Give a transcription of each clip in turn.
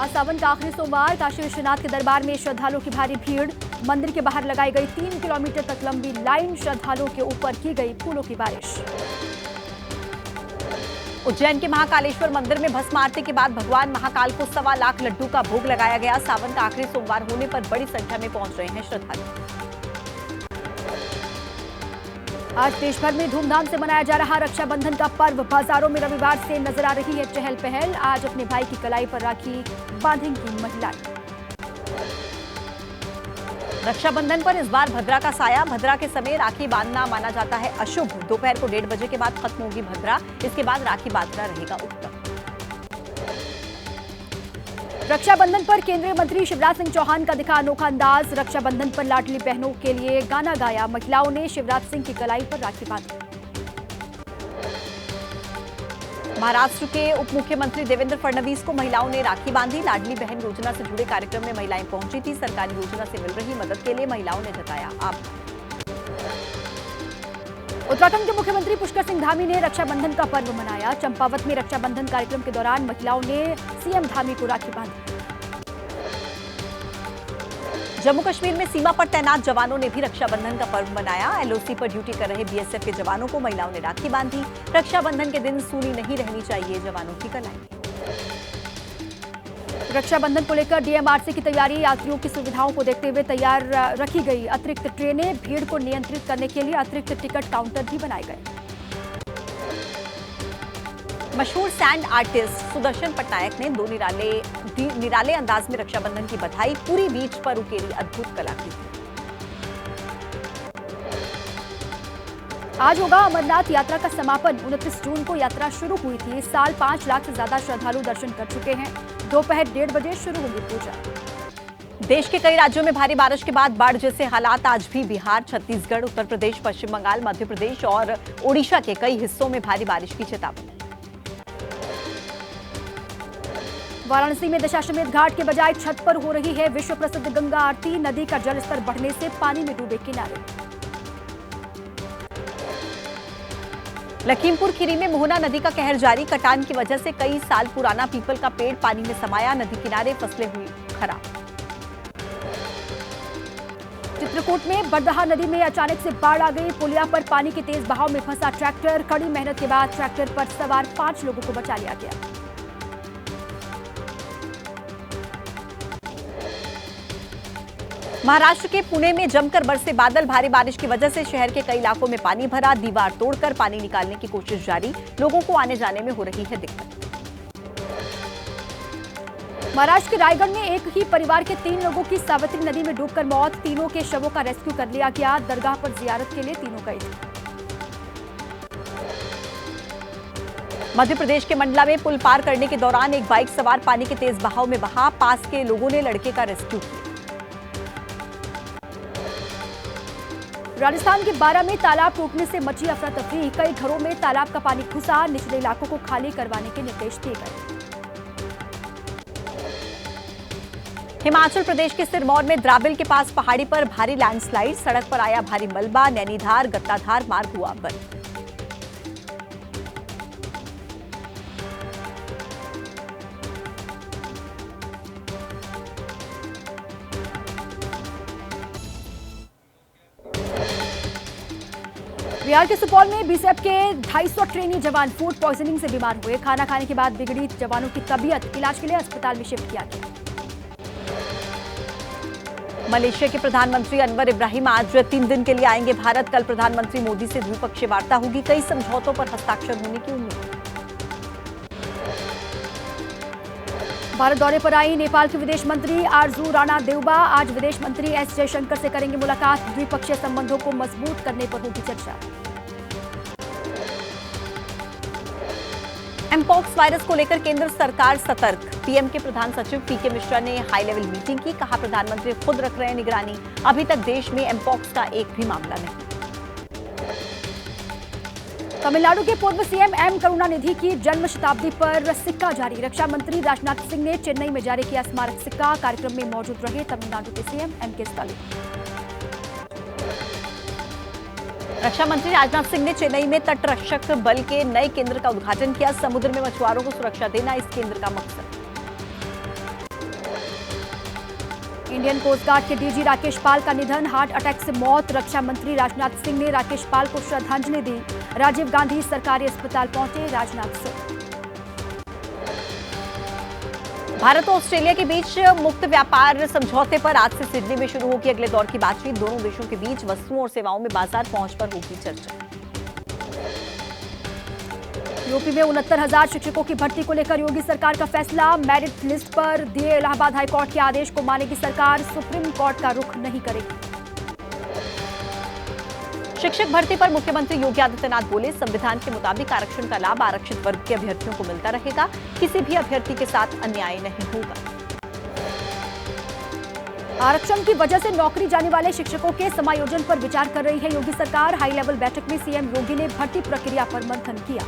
आज सावन का आखिरी सोमवार काशी विश्वनाथ के दरबार में श्रद्धालुओं की भारी भीड़। मंदिर के बाहर लगाई गई 3 किलोमीटर तक लंबी लाइन, श्रद्धालुओं के ऊपर की गई फूलों की बारिश। उज्जैन के महाकालेश्वर मंदिर में भस्म आरती के बाद भगवान महाकाल को 1.25 लाख लड्डू का भोग लगाया गया। सावन का आखिरी सोमवार होने पर बड़ी संख्या में पहुंच रहे हैं श्रद्धालु। आज देश भर में धूमधाम से मनाया जा रहा रक्षाबंधन का पर्व। बाजारों में रविवार से नजर आ रही है चहल पहल। आज अपने भाई की कलाई पर राखी बांधेंगी महिलाएं। रक्षाबंधन पर इस बार भद्रा का साया। भद्रा के समय राखी बांधना माना जाता है अशुभ। दोपहर को 1:30 बजे के बाद खत्म होगी भद्रा। इसके बाद राखी बांधना रहेगा उत्तम। रक्षाबंधन पर केंद्रीय मंत्री शिवराज सिंह चौहान का दिखा अनोखा अंदाज। रक्षाबंधन पर लाडली बहनों के लिए गाना गाया। महिलाओं ने शिवराज सिंह की कलाई पर राखी बांधी। महाराष्ट्र के उप मुख्यमंत्री देवेंद्र फडणवीस को महिलाओं ने राखी बांधी। लाडली बहन योजना से जुड़े कार्यक्रम में महिलाएं पहुंची थी। सरकारी योजना से मिल रही मदद के लिए महिलाओं ने जताया आभार। उत्तराखंड के मुख्यमंत्री पुष्कर सिंह धामी ने रक्षाबंधन का पर्व मनाया। चंपावत में रक्षाबंधन कार्यक्रम के दौरान महिलाओं ने सीएम धामी को राखी बांधी। जम्मू कश्मीर में सीमा पर तैनात जवानों ने भी रक्षाबंधन का पर्व मनाया। एलओसी पर ड्यूटी कर रहे बीएसएफ के जवानों को महिलाओं ने राखी बांधी। रक्षाबंधन के दिन सूनी नहीं रहनी चाहिए जवानों की कलाई। रक्षाबंधन को लेकर डीएमआरसी की तैयारी। यात्रियों की सुविधाओं को देखते हुए तैयार रखी गई अतिरिक्त ट्रेनें। भीड़ को नियंत्रित करने के लिए अतिरिक्त टिकट काउंटर भी बनाए गए। मशहूर सैंड आर्टिस्ट सुदर्शन पटनायक ने 2 निराले अंदाज में रक्षाबंधन की बधाई। पूरी बीच पर उकेरी अद्भुत कलाकृति। आज होगा अमरनाथ यात्रा का समापन। 29 जून को यात्रा शुरू हुई थी। इस साल 5 लाख से ज्यादा श्रद्धालु दर्शन कर चुके हैं। दोपहर 1:30 बजे शुरू होगी पूजा। देश के कई राज्यों में भारी बारिश के बाद बाढ़ जैसे हालात। आज भी बिहार, छत्तीसगढ़, उत्तर प्रदेश, पश्चिम बंगाल, मध्य प्रदेश और ओडिशा के कई हिस्सों में भारी बारिश की चेतावनी। वाराणसी में दशाश्वमेध घाट के बजाय छत पर हो रही है विश्व प्रसिद्ध गंगा आरती। नदी का जलस्तर बढ़ने से पानी में डूबे किनारे। लखीमपुर खीरी में मोहना नदी का कहर जारी। कटान की वजह से कई साल पुराना पीपल का पेड़ पानी में समाया। नदी किनारे फसलें हुई खराब। चित्रकूट में बरदहा नदी में अचानक से बाढ़ आ गई। पुलिया पर पानी के तेज बहाव में फंसा ट्रैक्टर। कड़ी मेहनत के बाद ट्रैक्टर पर सवार 5 लोगों को बचा लिया गया। महाराष्ट्र के पुणे में जमकर बरसे बादल। भारी बारिश की वजह से शहर के कई इलाकों में पानी भरा। दीवार तोड़कर पानी निकालने की कोशिश जारी। लोगों को आने जाने में हो रही है दिक्कत। महाराष्ट्र के रायगढ़ में एक ही परिवार के 3 लोगों की सावित्री नदी में डूबकर मौत। तीनों के शवों का रेस्क्यू कर लिया गया। दरगाह पर जियारत के लिए तीनों गए थे। मध्य प्रदेश के मंडला में पुल पार करने के दौरान एक बाइक सवार पानी के तेज बहाव में बहा। पास के लोगों ने लड़के का रेस्क्यू किया। राजस्थान के बारा में तालाब टूटने से मची अफरा तफरी। कई घरों में तालाब का पानी घुसा। निचले इलाकों को खाली करवाने के निर्देश दिए गए। हिमाचल प्रदेश के सिरमौर में द्राबिल के पास पहाड़ी पर भारी लैंडस्लाइड। सड़क पर आया भारी मलबा। नैनीधार गत्ताधार मार्ग हुआ बंद। बिहार के सुपौल में बीएसएफ के 250 ट्रेनी जवान फूड पॉइजनिंग से बीमार हुए। खाना खाने के बाद बिगड़ी जवानों की तबीयत। इलाज के लिए अस्पताल में शिफ्ट किया गया। मलेशिया के प्रधानमंत्री अनवर इब्राहिम आज 3 दिन के लिए आएंगे भारत। कल प्रधानमंत्री मोदी से द्विपक्षीय वार्ता होगी। कई समझौतों पर हस्ताक्षर होने की उम्मीद। भारत दौरे पर आई नेपाल के विदेश मंत्री आरजू राणा देउबा। आज विदेश मंत्री एस जयशंकर से करेंगे मुलाकात। द्विपक्षीय संबंधों को मजबूत करने पर होगी चर्चा। एमपॉक्स वायरस को लेकर केंद्र सरकार सतर्क। पीएम के प्रधान सचिव पीके मिश्रा ने हाई लेवल मीटिंग की। कहा प्रधानमंत्री खुद रख रहे हैं निगरानी। अभी तक देश में एमपॉक्स का एक भी मामला नहीं। तमिलनाडु के पूर्व सीएम एम करुणानिधि की जन्म शताब्दी पर सिक्का जारी। रक्षा मंत्री राजनाथ सिंह ने चेन्नई में जारी किया स्मारक सिक्का। कार्यक्रम में मौजूद रहे तमिलनाडु के सीएम एम.के. स्टालिन। रक्षा मंत्री राजनाथ सिंह ने चेन्नई में तटरक्षक बल के नए केंद्र का उद्घाटन किया। समुद्र में मछुआरों को सुरक्षा देना इस केंद्र का मकसद। इंडियन कोस्ट गार्ड के डीजी राकेश पाल का निधन, हार्ट अटैक से मौत। रक्षा मंत्री राजनाथ सिंह ने राकेश पाल को श्रद्धांजलि दी। राजीव गांधी सरकारी अस्पताल पहुंचे राजनाथ सिंह। भारत और ऑस्ट्रेलिया के बीच मुक्त व्यापार समझौते पर आज से सिडनी में शुरू होगी अगले दौर की बातचीत। दोनों देशों के बीच वस्तुओं और सेवाओं में बाजार पहुंच पर होगी चर्चा। यूपी में 69,000 शिक्षकों की भर्ती को लेकर योगी सरकार का फैसला। मेरिट लिस्ट पर दिए इलाहाबाद हाईकोर्ट के आदेश को मानेगी सरकार, सुप्रीम कोर्ट का रुख नहीं करेगी। शिक्षक भर्ती पर मुख्यमंत्री योगी आदित्यनाथ बोले, संविधान के मुताबिक आरक्षण का लाभ आरक्षित वर्ग के अभ्यर्थियों को मिलता रहेगा, किसी भी अभ्यर्थी के साथ अन्याय नहीं होगा। आरक्षण की वजह से नौकरी जाने वाले शिक्षकों के समायोजन पर विचार कर रही है योगी सरकार। हाई लेवल बैठक में सीएम योगी ने भर्ती प्रक्रिया पर मंथन किया।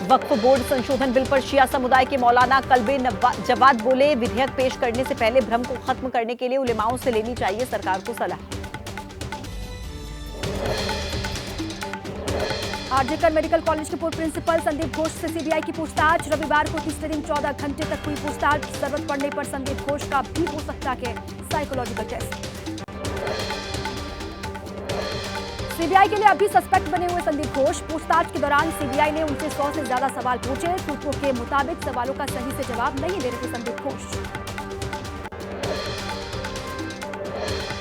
वक्फ बोर्ड संशोधन बिल पर शिया समुदाय के मौलाना कल्बे जवाद बोले, विधेयक पेश करने से पहले भ्रम को खत्म करने के लिए उलेमाओं से लेनी चाहिए सरकार को सलाह। आरजीकर मेडिकल कॉलेज के पूर्व प्रिंसिपल संदीप घोष से सीबीआई की पूछताछ। रविवार को तीसरे दिन 14 घंटे तक हुई पूछताछ। जरूरत पड़ने पर संदीप घोष का भी हो सकता है साइकोलॉजिकल टेस्ट। सीबीआई के लिए अभी सस्पेक्ट बने हुए संदीप घोष। पूछताछ के दौरान सीबीआई ने उनसे 100 से ज्यादा सवाल पूछे। सूत्रों के मुताबिक सवालों का सही से जवाब नहीं दे रहे थे संदीप घोष।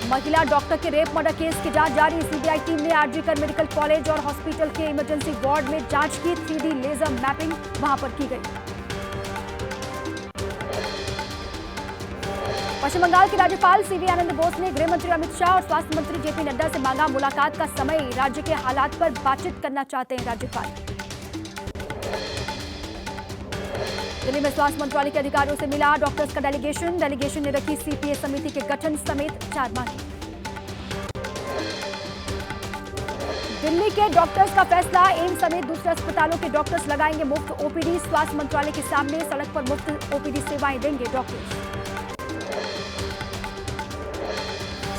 महिला डॉक्टर के रेप मर्डर केस की जांच जारी। सीबीआई टीम ने आरजीकर मेडिकल कॉलेज और हॉस्पिटल के इमरजेंसी वार्ड में जांच की। 3D लेजर मैपिंग वहां पर की गई। पश्चिम बंगाल के राज्यपाल सीवी आनंद बोस ने गृह मंत्री अमित शाह और स्वास्थ्य मंत्री जेपी नड्डा से मांगा मुलाकात का समय। राज्य के हालात पर बातचीत करना चाहते हैं राज्यपाल। दिल्ली में स्वास्थ्य मंत्रालय के अधिकारियों से मिला डॉक्टर्स का डेलीगेशन ने रखी सीपीए समिति के गठन समेत 4 मांगे। दिल्ली के डॉक्टर्स का फैसला, एम्स समेत दूसरे अस्पतालों के डॉक्टर्स लगाएंगे मुफ्त ओपीडी। स्वास्थ्य मंत्रालय के सामने सड़क पर मुफ्त ओपीडी सेवाएं देंगे डॉक्टर्स।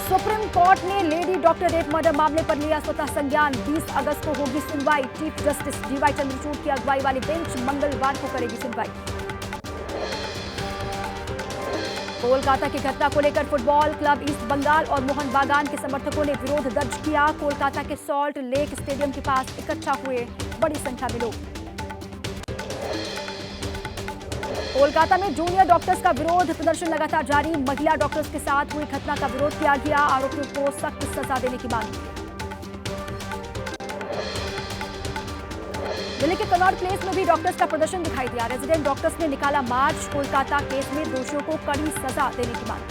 सुप्रीम कोर्ट ने लेडी डॉक्टर रेप मर्डर मामले पर लिया स्वतः संज्ञान। 20 अगस्त को होगी सुनवाई। चीफ जस्टिस डीवाई चंद्रचूड़ की अगुवाई वाली बेंच मंगलवार को करेगी सुनवाई। कोलकाता की घटना को लेकर फुटबॉल क्लब ईस्ट बंगाल और मोहन बागान के समर्थकों ने विरोध दर्ज किया। कोलकाता के सॉल्ट लेक स्टेडियम के पास इकट्ठा हुए बड़ी संख्या में लोग। कोलकाता में जूनियर डॉक्टर्स का विरोध प्रदर्शन लगातार जारी। महिला डॉक्टर्स के साथ हुई घटना का विरोध किया गया। आरोपियों को सख्त सजा देने की मांग। दिल्ली के कनॉट प्लेस में भी डॉक्टर्स का प्रदर्शन दिखाई दिया। रेजिडेंट डॉक्टर्स ने निकाला मार्च। कोलकाता केस में दोषियों को कड़ी सजा देने की मांग।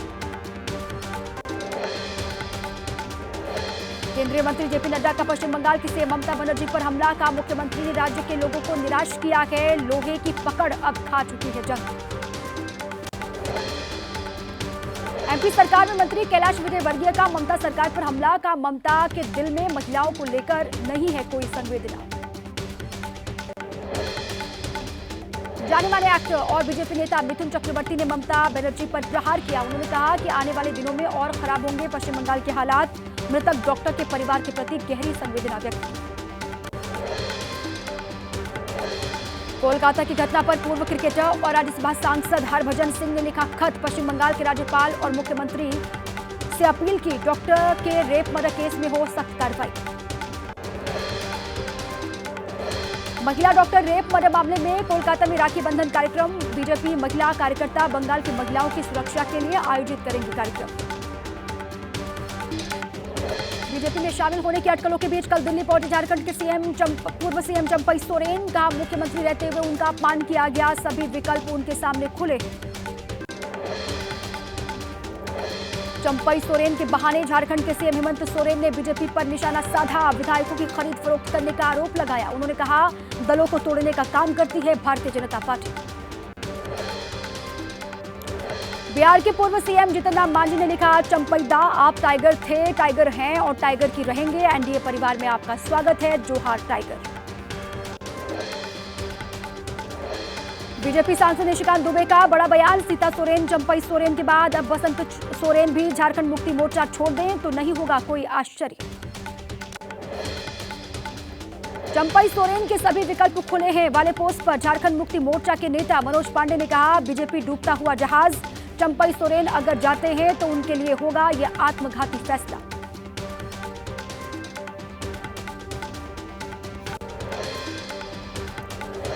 केंद्रीय मंत्री जेपी नड्डा का पश्चिम बंगाल की सीएम ममता बनर्जी पर हमला का मुख्यमंत्री ने राज्य के लोगों को निराश किया है। लोहे की पकड़ अब खा चुकी है जंग। एमपी सरकार में मंत्री कैलाश विजयवर्गीय का ममता सरकार पर हमला का, ममता के दिल में महिलाओं को लेकर नहीं है कोई संवेदना। जाने माने एक्टर और बीजेपी नेता मिथुन चक्रवर्ती ने ममता बनर्जी पर प्रहार किया। उन्होंने कहा कि आने वाले दिनों में और खराब होंगे पश्चिम बंगाल के हालात। मृतक डॉक्टर के परिवार के प्रति गहरी संवेदना व्यक्त की। कोलकाता की घटना पर पूर्व क्रिकेटर और राज्यसभा सांसद हरभजन सिंह ने लिखा खत। पश्चिम बंगाल के राज्यपाल और मुख्यमंत्री से अपील की, डॉक्टर के रेप मर्डर केस में हो सख्त कार्रवाई। महिला डॉक्टर रेप मर्डर मामले में कोलकाता में राखी बंधन कार्यक्रम। बीजेपी महिला कार्यकर्ता बंगाल की महिलाओं की सुरक्षा के लिए आयोजित करेंगे कार्यक्रम। बीजेपी में शामिल होने की अटकलों के बीच कल दिल्ली पहुंचे झारखंड के पूर्व सीएम चंपई सोरेन का मुख्यमंत्री रहते हुए उनका अपमान किया गया। सभी विकल्प उनके सामने खुले। चंपई सोरेन के बहाने झारखंड के सीएम हेमंत सोरेन ने बीजेपी पर निशाना साधा। विधायकों की खरीद फरोख्त करने का आरोप लगाया। उन्होंने कहा, दलों को तोड़ने का काम करती है भारतीय जनता पार्टी। बिहार के पूर्व सीएम जीतन राम मांझी ने लिखा, चंपईदा आप टाइगर थे, टाइगर हैं और टाइगर की रहेंगे। एनडीए परिवार में आपका स्वागत है। जोहार टाइगर। बीजेपी सांसद निशिकांत दुबे का बड़ा बयान। सीता सोरेन, चंपई सोरेन के बाद अब बसंत सोरेन भी झारखंड मुक्ति मोर्चा छोड़ दें तो नहीं होगा कोई आश्चर्य। चंपई सोरेन के सभी विकल्प खुले हैं वाले पोस्ट पर झारखंड मुक्ति मोर्चा के नेता मनोज पांडे ने कहा, बीजेपी डूबता हुआ जहाज। चंपई सोरेन अगर जाते हैं तो उनके लिए होगा यह आत्मघाती फैसला।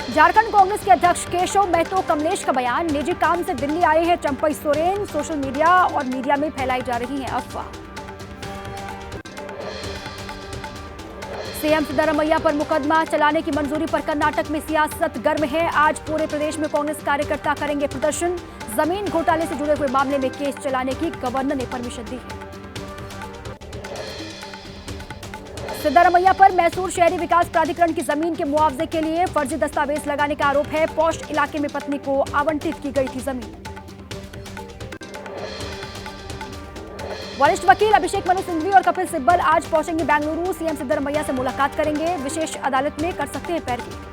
झारखंड कांग्रेस के अध्यक्ष केशव महतो कमलेश का बयान, निजी काम से दिल्ली आए हैं चंपई सोरेन, सोशल मीडिया और मीडिया में फैलाई जा रही है अफवाह। सीएम सिद्धरामैया पर मुकदमा चलाने की मंजूरी पर कर्नाटक में सियासत गर्म है। आज पूरे प्रदेश में कांग्रेस कार्यकर्ता करेंगे प्रदर्शन। जमीन घोटाले से जुड़े हुए मामले में केस चलाने की गवर्नर ने परमिशन दी है। सिद्धरामैया पर मैसूर शहरी विकास प्राधिकरण की जमीन के मुआवजे के लिए फर्जी दस्तावेज लगाने का आरोप है। पौष इलाके में पत्नी को आवंटित की गई थी जमीन। वरिष्ठ वकील अभिषेक मनु सिंघवी और कपिल सिब्बल आज पहुंचेंगे बेंगलुरु। सीएम सिद्धरामैया से मुलाकात करेंगे। विशेष अदालत में कर सकते हैं पैरवी।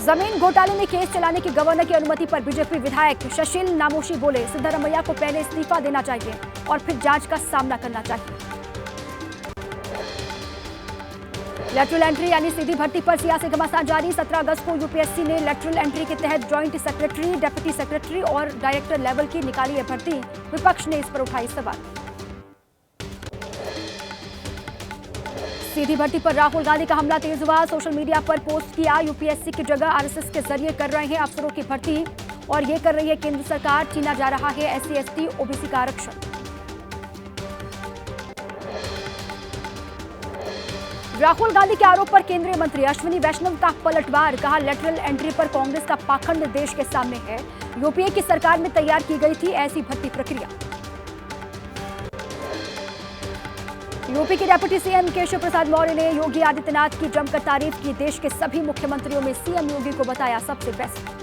जमीन घोटाले में केस चलाने की गवर्नर की अनुमति पर बीजेपी विधायक शशील नामोशी बोले, सिद्धरामैया को पहले इस्तीफा देना चाहिए और फिर जांच का सामना करना चाहिए। लेटरल एंट्री यानी सीधी भर्ती पर सियासी घमासान जारी। 17 अगस्त को यूपीएससी ने लेटरल एंट्री के तहत ज्वाइंट सेक्रेटरी, डिप्टी सेक्रेटरी और डायरेक्टर लेवल की निकाली है भर्ती। विपक्ष ने इस पर उठाई सवाल। सीधी भर्ती पर राहुल गांधी का हमला तेज हुआ। सोशल मीडिया पर पोस्ट किया, यूपीएससी की जगह आरएसएस के जरिए कर रहे हैं अफसरों की भर्ती और ये कर रही है केंद्र सरकार। छीना जा रहा है एससी, एसटी, ओबीसी का आरक्षण। राहुल गांधी के आरोप पर केंद्रीय मंत्री अश्विनी वैष्णव का पलटवार, कहा लेटरल एंट्री पर कांग्रेस का पाखंड देश के सामने है। यूपीए की सरकार में तैयार की गई थी ऐसी भर्ती प्रक्रिया। यूपी के डिप्टी सीएम केशव प्रसाद मौर्य ने योगी आदित्यनाथ की जमकर तारीफ की। देश के सभी मुख्यमंत्रियों में सीएम योगी को बताया सबसे बेस्ट।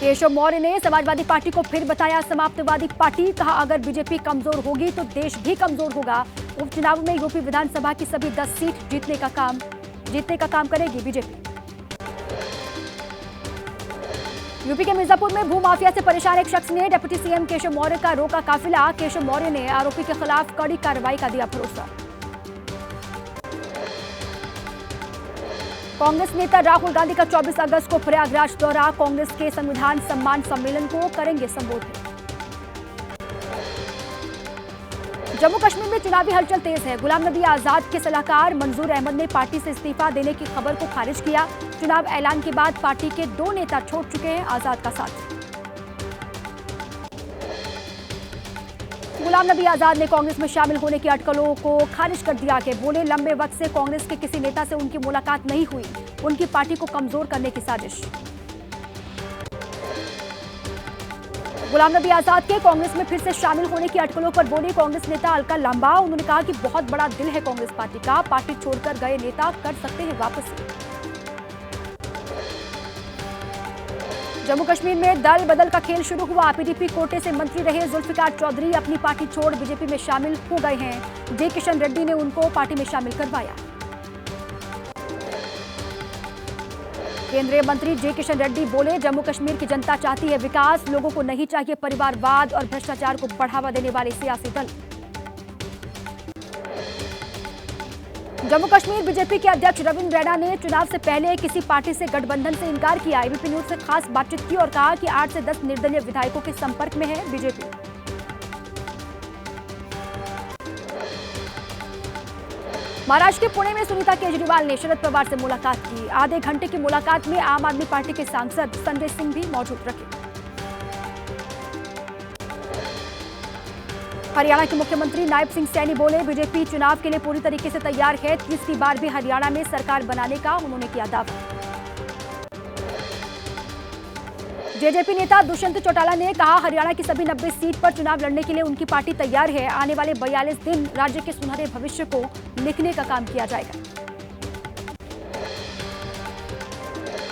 केशव मौर्य ने समाजवादी पार्टी को फिर बताया समाप्तवादी पार्टी, कहा अगर बीजेपी कमजोर होगी तो देश भी कमजोर होगा। उपचुनाव में यूपी विधानसभा की सभी 10 सीट जीतने का काम करेगी बीजेपी। यूपी के मिर्जापुर में भूमाफिया से परेशान एक शख्स ने डिप्टी सीएम केशव मौर्य का रोका काफिला। केशव मौर्य ने आरोपी के खिलाफ कड़ी कार्रवाई का दिया भरोसा। कांग्रेस नेता राहुल गांधी का 24 अगस्त को प्रयागराज दौरा। कांग्रेस के संविधान सम्मान सम्मेलन को करेंगे संबोधित। जम्मू कश्मीर में चुनावी हलचल तेज है। गुलाम नबी आजाद के सलाहकार मंजूर अहमद ने पार्टी से इस्तीफा देने की खबर को खारिज किया। चुनाव ऐलान के बाद पार्टी के 2 नेता छोड़ चुके हैं आजाद का साथ। गुलाम नबी आजाद ने कांग्रेस में शामिल होने की अटकलों को खारिज कर दिया कि बोले लंबे वक्त से कांग्रेस के किसी नेता से उनकी मुलाकात नहीं हुई, उनकी पार्टी को कमजोर करने की साजिश। गुलाम नबी आजाद के कांग्रेस में फिर से शामिल होने की अटकलों पर बोले कांग्रेस नेता अलका लांबा। उन्होंने कहा कि बहुत बड़ा दिल है कांग्रेस पार्टी का, पार्टी छोड़कर गए नेता कर सकते हैं वापसी। जम्मू कश्मीर में दल बदल का खेल शुरू हुआ। पीडीपी कोटे से मंत्री रहे जुल्फिकार चौधरी अपनी पार्टी छोड़ बीजेपी में शामिल हो गए हैं। जे किशन रेड्डी ने उनको पार्टी में शामिल करवाया। केंद्रीय मंत्री जे किशन रेड्डी बोले जम्मू कश्मीर की जनता चाहती है विकास, लोगों को नहीं चाहिए परिवारवाद और भ्रष्टाचार को बढ़ावा देने वाले सियासी दल। जम्मू कश्मीर बीजेपी के अध्यक्ष रविंद्र रैना ने चुनाव से पहले किसी पार्टी से गठबंधन से इनकार किया। एबीपी न्यूज से खास बातचीत की और कहा कि 8 से 10 निर्दलीय विधायकों के संपर्क में है बीजेपी। महाराष्ट्र के पुणे में सुनीता केजरीवाल ने शरद पवार से मुलाकात की। आधे घंटे की मुलाकात में आम आदमी पार्टी के सांसद संजय सिंह भी मौजूद रहे। हरियाणा के मुख्यमंत्री नायब सिंह सैनी बोले बीजेपी चुनाव के लिए पूरी तरीके से तैयार है। 30वीं बार भी हरियाणा में सरकार बनाने का उन्होंने किया दावा। जेजेपी नेता दुष्यंत चौटाला ने कहा हरियाणा की सभी 90 सीट पर चुनाव लड़ने के लिए उनकी पार्टी तैयार है। आने वाले 42 दिन राज्य के सुनहरे भविष्य को लिखने का काम किया जाएगा।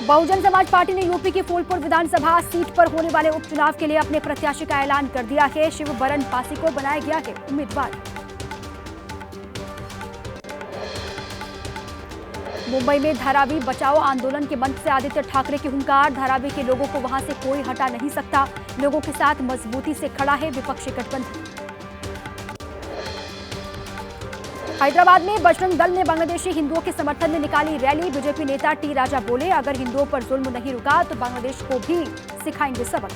बहुजन समाज पार्टी ने यूपी की फूलपुर विधानसभा सीट पर होने वाले उपचुनाव के लिए अपने प्रत्याशी का ऐलान कर दिया है। शिव बरन पासी को बनाया गया है उम्मीदवार। मुंबई में धारावी बचाओ आंदोलन के मंच से आदित्य ठाकरे की हुंकार। धारावी के लोगों को वहां से कोई हटा नहीं सकता। लोगों के साथ मजबूती से खड़ा है विपक्षी गठबंधन। हैदराबाद में बजरंग दल ने बांग्लादेशी हिंदुओं के समर्थन में निकाली रैली। बीजेपी नेता टी राजा बोले, अगर हिंदुओं पर जुल्म नहीं रुका तो बांग्लादेश को भी सिखाएंगे सबक।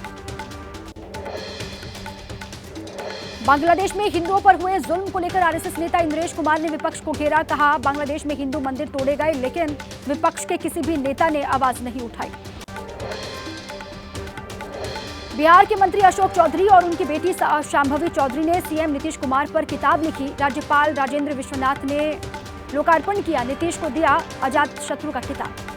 बांग्लादेश में हिंदुओं पर हुए जुल्म को लेकर आरएसएस नेता इंद्रेश कुमार ने विपक्ष को घेरा। कहा, बांग्लादेश में हिंदू मंदिर तोड़े गए, लेकिन विपक्ष के किसी भी नेता ने आवाज नहीं उठाई। बिहार के मंत्री अशोक चौधरी और उनकी बेटी शांभवी चौधरी ने सीएम नीतीश कुमार पर किताब लिखी। राज्यपाल राजेंद्र विश्वनाथ ने लोकार्पण किया। नीतीश को दिया अजात शत्रु का खिताब।